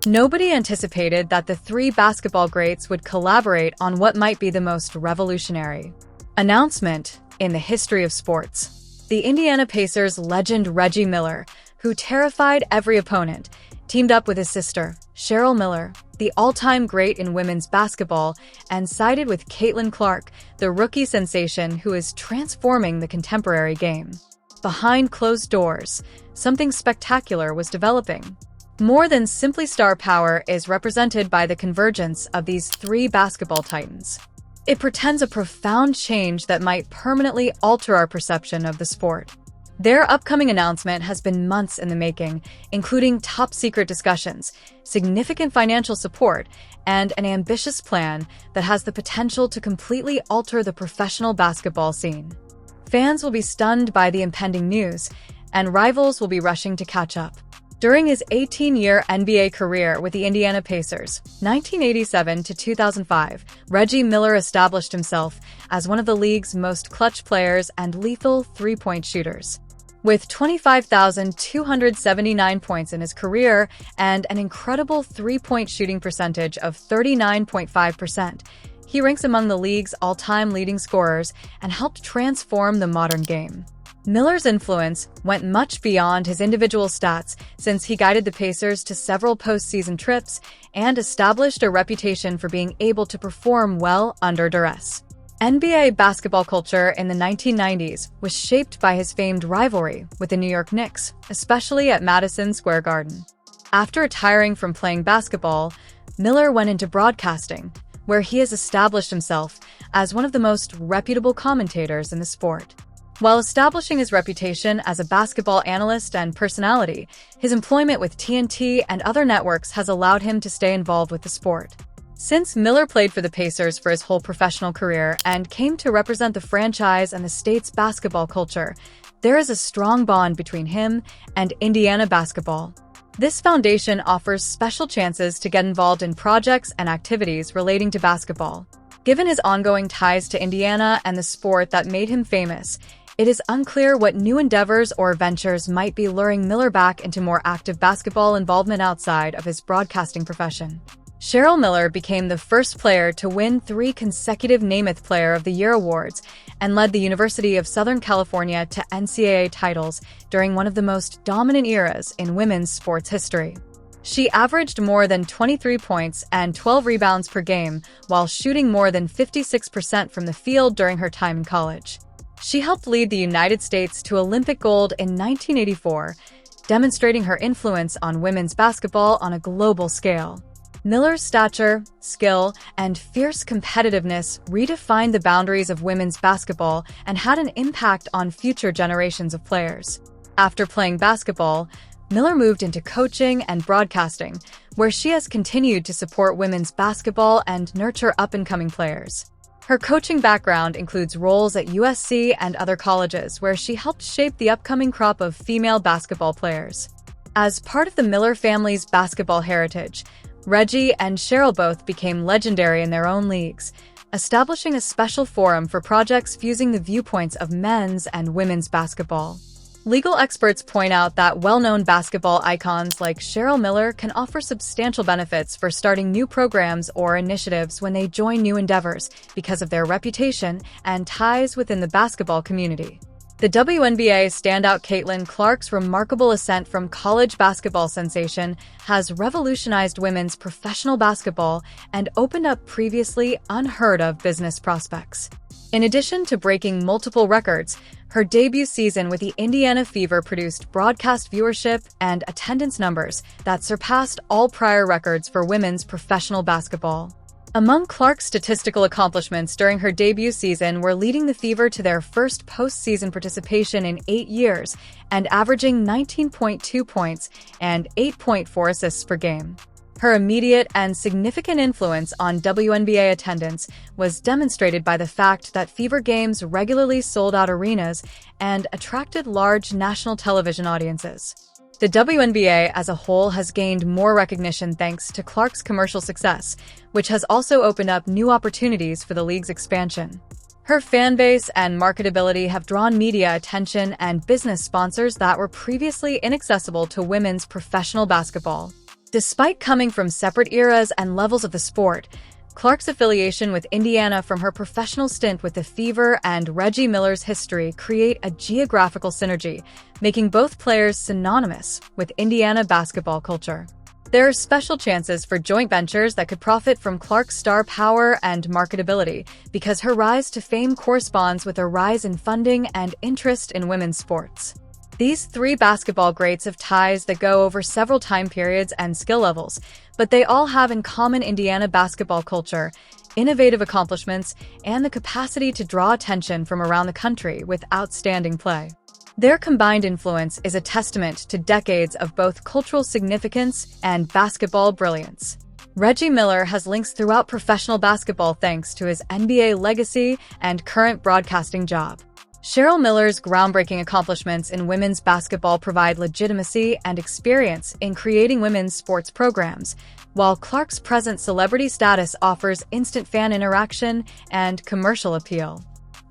Nobody anticipated that the three basketball greats would collaborate on what might be the most revolutionary announcement in the history of sports. The Indiana Pacers legend Reggie Miller, who terrified every opponent, teamed up with his sister, Cheryl Miller, the all-time great in women's basketball, and sided with Caitlyn Clark, the rookie sensation who is transforming the contemporary game. Behind closed doors, something spectacular was developing. More than simply star power is represented by the convergence of these three basketball titans. It portends a profound change that might permanently alter our perception of the sport. Their upcoming announcement has been months in the making, including top-secret discussions, significant financial support, and an ambitious plan that has the potential to completely alter the professional basketball scene. Fans will be stunned by the impending news, and rivals will be rushing to catch up. During his 18-year NBA career with the Indiana Pacers, 1987 to 2005, Reggie Miller established himself as one of the league's most clutch players and lethal three-point shooters. With 25,279 points in his career and an incredible three-point shooting percentage of 39.5%, he ranks among the league's all-time leading scorers and helped transform the modern game. Miller's influence went much beyond his individual stats, since he guided the Pacers to several postseason trips and established a reputation for being able to perform well under duress. NBA basketball culture in the 1990s was shaped by his famed rivalry with the New York Knicks, especially at Madison Square Garden. After retiring from playing basketball, Miller went into broadcasting, where he has established himself as one of the most reputable commentators in the sport. While establishing his reputation as a basketball analyst and personality, his employment with TNT and other networks has allowed him to stay involved with the sport. Since Miller played for the Pacers for his whole professional career and came to represent the franchise and the state's basketball culture, there is a strong bond between him and Indiana basketball. This foundation offers special chances to get involved in projects and activities relating to basketball. Given his ongoing ties to Indiana and the sport that made him famous, it is unclear what new endeavors or ventures might be luring Miller back into more active basketball involvement outside of his broadcasting profession. Cheryl Miller became the first player to win 3 consecutive Namath Player of the Year awards and led the University of Southern California to NCAA titles during one of the most dominant eras in women's sports history. She averaged more than 23 points and 12 rebounds per game while shooting more than 56% from the field during her time in college. She helped lead the United States to Olympic gold in 1984, demonstrating her influence on women's basketball on a global scale. Miller's stature, skill, and fierce competitiveness redefined the boundaries of women's basketball and had an impact on future generations of players. After playing basketball, Miller moved into coaching and broadcasting, where she has continued to support women's basketball and nurture up-and-coming players. Her coaching background includes roles at USC and other colleges, where she helped shape the upcoming crop of female basketball players. As part of the Miller family's basketball heritage, Reggie and Cheryl both became legendary in their own leagues, establishing a special forum for projects fusing the viewpoints of men's and women's basketball. Legal experts point out that well-known basketball icons like Cheryl Miller can offer substantial benefits for starting new programs or initiatives when they join new endeavors because of their reputation and ties within the basketball community. The WNBA standout Caitlyn Clark's remarkable ascent from college basketball sensation has revolutionized women's professional basketball and opened up previously unheard-of business prospects. In addition to breaking multiple records, her debut season with the Indiana Fever produced broadcast viewership and attendance numbers that surpassed all prior records for women's professional basketball. Among Clark's statistical accomplishments during her debut season were leading the Fever to their first postseason participation in 8 years and averaging 19.2 points and 8.4 assists per game. Her immediate and significant influence on WNBA attendance was demonstrated by the fact that Fever games regularly sold out arenas and attracted large national television audiences. The WNBA as a whole has gained more recognition thanks to Clark's commercial success, which has also opened up new opportunities for the league's expansion. Her fanbase and marketability have drawn media attention and business sponsors that were previously inaccessible to women's professional basketball. Despite coming from separate eras and levels of the sport, Clark's affiliation with Indiana from her professional stint with the Fever and Reggie Miller's history create a geographical synergy, making both players synonymous with Indiana basketball culture. There are special chances for joint ventures that could profit from Clark's star power and marketability because her rise to fame corresponds with a rise in funding and interest in women's sports. These three basketball greats have ties that go over several time periods and skill levels, but they all have in common Indiana basketball culture, innovative accomplishments, and the capacity to draw attention from around the country with outstanding play. Their combined influence is a testament to decades of both cultural significance and basketball brilliance. Reggie Miller has links throughout professional basketball thanks to his NBA legacy and current broadcasting job. Cheryl Miller's groundbreaking accomplishments in women's basketball provide legitimacy and experience in creating women's sports programs, while Clark's present celebrity status offers instant fan interaction and commercial appeal.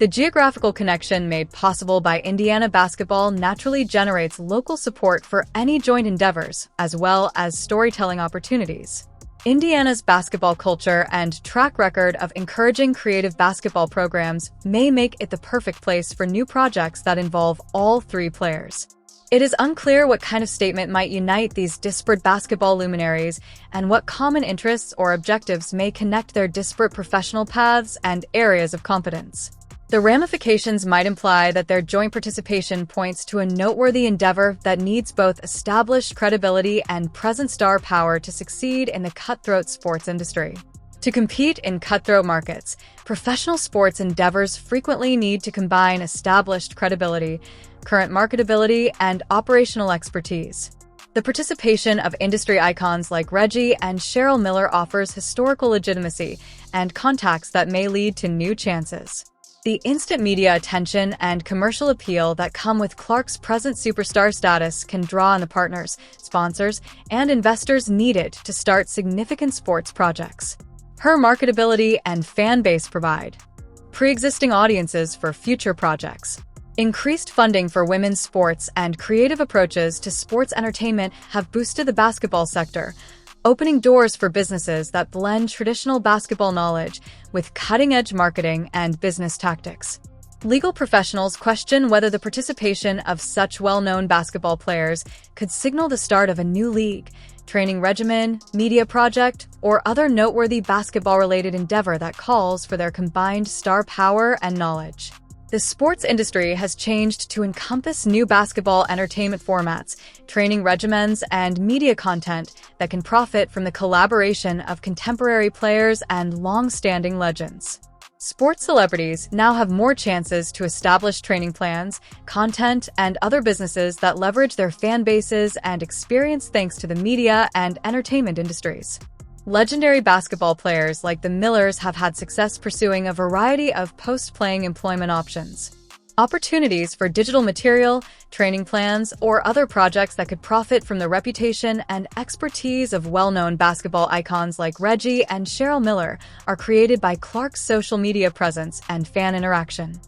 The geographical connection made possible by Indiana basketball naturally generates local support for any joint endeavors, as well as storytelling opportunities. Indiana's basketball culture and track record of encouraging creative basketball programs may make it the perfect place for new projects that involve all three players. It is unclear what kind of statement might unite these disparate basketball luminaries and what common interests or objectives may connect their disparate professional paths and areas of competence. The ramifications might imply that their joint participation points to a noteworthy endeavor that needs both established credibility and present star power to succeed in the cutthroat sports industry. To compete in cutthroat markets, professional sports endeavors frequently need to combine established credibility, current marketability, and operational expertise. The participation of industry icons like Reggie and Cheryl Miller offers historical legitimacy and contacts that may lead to new chances. The instant media attention and commercial appeal that come with Clark's present superstar status can draw on the partners, sponsors, and investors needed to start significant sports projects. Her marketability and fan base provide pre-existing audiences for future projects. Increased funding for women's sports and creative approaches to sports entertainment have boosted the basketball sector, opening doors for businesses that blend traditional basketball knowledge with cutting-edge marketing and business tactics. Legal professionals question whether the participation of such well-known basketball players could signal the start of a new league, training regimen, media project, or other noteworthy basketball-related endeavor that calls for their combined star power and knowledge. The sports industry has changed to encompass new basketball entertainment formats, training regimens, and media content that can profit from the collaboration of contemporary players and long-standing legends. Sports celebrities now have more chances to establish training plans, content, and other businesses that leverage their fan bases and experience thanks to the media and entertainment industries. Legendary basketball players like the Millers have had success pursuing a variety of post-playing employment options. Opportunities for digital material, training plans, or other projects that could profit from the reputation and expertise of well-known basketball icons like Reggie and Cheryl Miller are created by Clark's social media presence and fan interaction.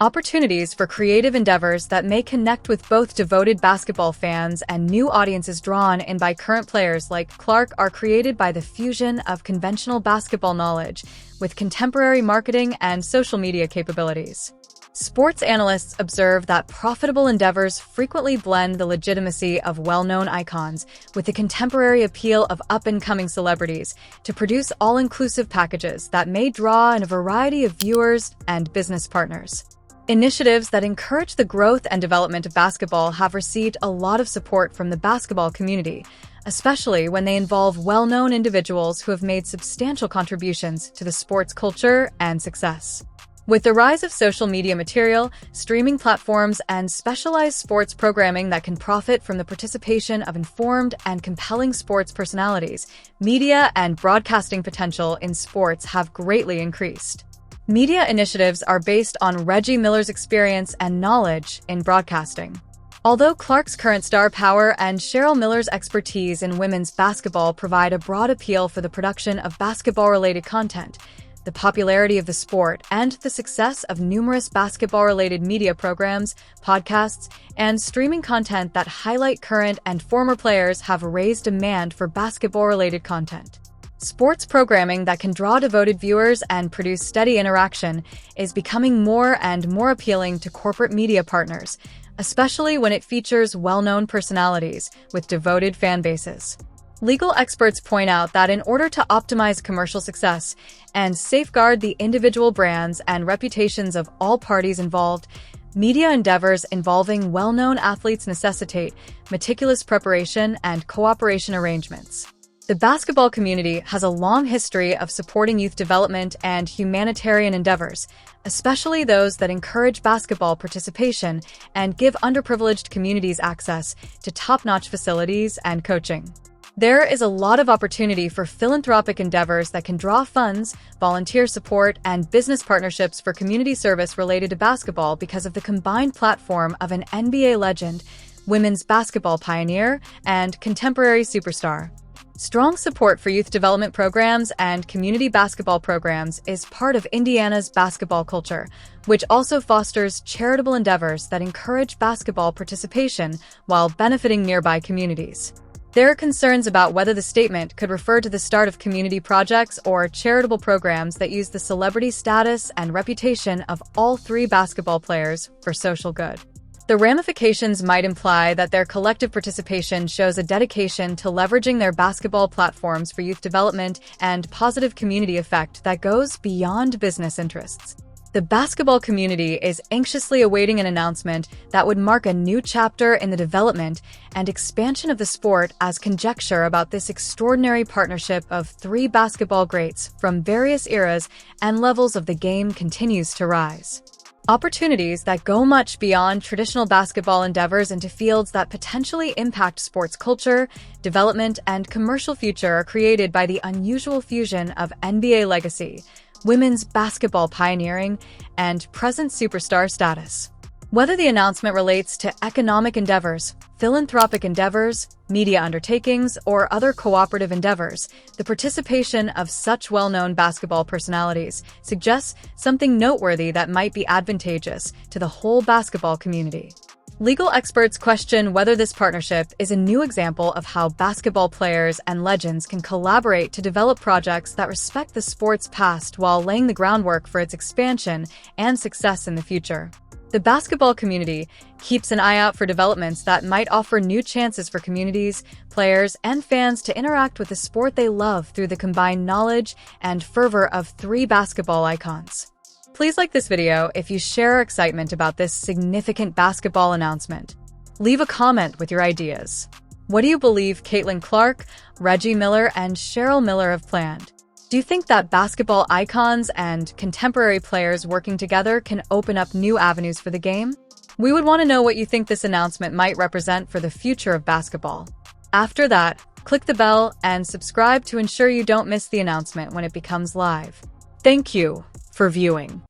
Opportunities for creative endeavors that may connect with both devoted basketball fans and new audiences drawn in by current players like Clark are created by the fusion of conventional basketball knowledge with contemporary marketing and social media capabilities. Sports analysts observe that profitable endeavors frequently blend the legitimacy of well-known icons with the contemporary appeal of up-and-coming celebrities to produce all-inclusive packages that may draw in a variety of viewers and business partners. Initiatives that encourage the growth and development of basketball have received a lot of support from the basketball community, especially when they involve well-known individuals who have made substantial contributions to the sports culture and success. With the rise of social media material, streaming platforms, and specialized sports programming that can profit from the participation of informed and compelling sports personalities, media and broadcasting potential in sports have greatly increased. Media initiatives are based on Reggie Miller's experience and knowledge in broadcasting. Although Clark's current star power and Cheryl Miller's expertise in women's basketball provide a broad appeal for the production of basketball-related content, The popularity of the sport and the success of numerous basketball-related media programs, podcasts, and streaming content that highlight current and former players have raised demand for basketball-related content. Sports programming that can draw devoted viewers and produce steady interaction is becoming more and more appealing to corporate media partners, especially when it features well-known personalities with devoted fan bases. Legal experts point out that in order to optimize commercial success and safeguard the individual brands and reputations of all parties involved, media endeavors involving well-known athletes necessitate meticulous preparation and cooperation arrangements. The basketball community has a long history of supporting youth development and humanitarian endeavors, especially those that encourage basketball participation and give underprivileged communities access to top-notch facilities and coaching. There is a lot of opportunity for philanthropic endeavors that can draw funds, volunteer support, and business partnerships for community service related to basketball because of the combined platform of an NBA legend, women's basketball pioneer, and contemporary superstar. Strong support for youth development programs and community basketball programs is part of Indiana's basketball culture, which also fosters charitable endeavors that encourage basketball participation while benefiting nearby communities. There are concerns about whether the statement could refer to the start of community projects or charitable programs that use the celebrity status and reputation of all three basketball players for social good. The ramifications might imply that their collective participation shows a dedication to leveraging their basketball platforms for youth development and positive community effect that goes beyond business interests. The basketball community is anxiously awaiting an announcement that would mark a new chapter in the development and expansion of the sport, as conjecture about this extraordinary partnership of three basketball greats from various eras and levels of the game continues to rise. Opportunities that go much beyond traditional basketball endeavors into fields that potentially impact sports culture, development, and commercial future are created by the unusual fusion of NBA legacy, women's basketball pioneering, and present superstar status. Whether the announcement relates to economic endeavors, philanthropic endeavors, media undertakings, or other cooperative endeavors, the participation of such well-known basketball personalities suggests something noteworthy that might be advantageous to the whole basketball community. Legal experts question whether this partnership is a new example of how basketball players and legends can collaborate to develop projects that respect the sport's past while laying the groundwork for its expansion and success in the future. The basketball community keeps an eye out for developments that might offer new chances for communities, players, and fans to interact with the sport they love through the combined knowledge and fervor of three basketball icons. Please like this video if you share excitement about this significant basketball announcement. Leave a comment with your ideas. What do you believe Caitlyn Clark, Reggie Miller, and Cheryl Miller have planned? Do you think that basketball icons and contemporary players working together can open up new avenues for the game? We would want to know what you think this announcement might represent for the future of basketball. After that, click the bell and subscribe to ensure you don't miss the announcement when it becomes live. Thank you for viewing.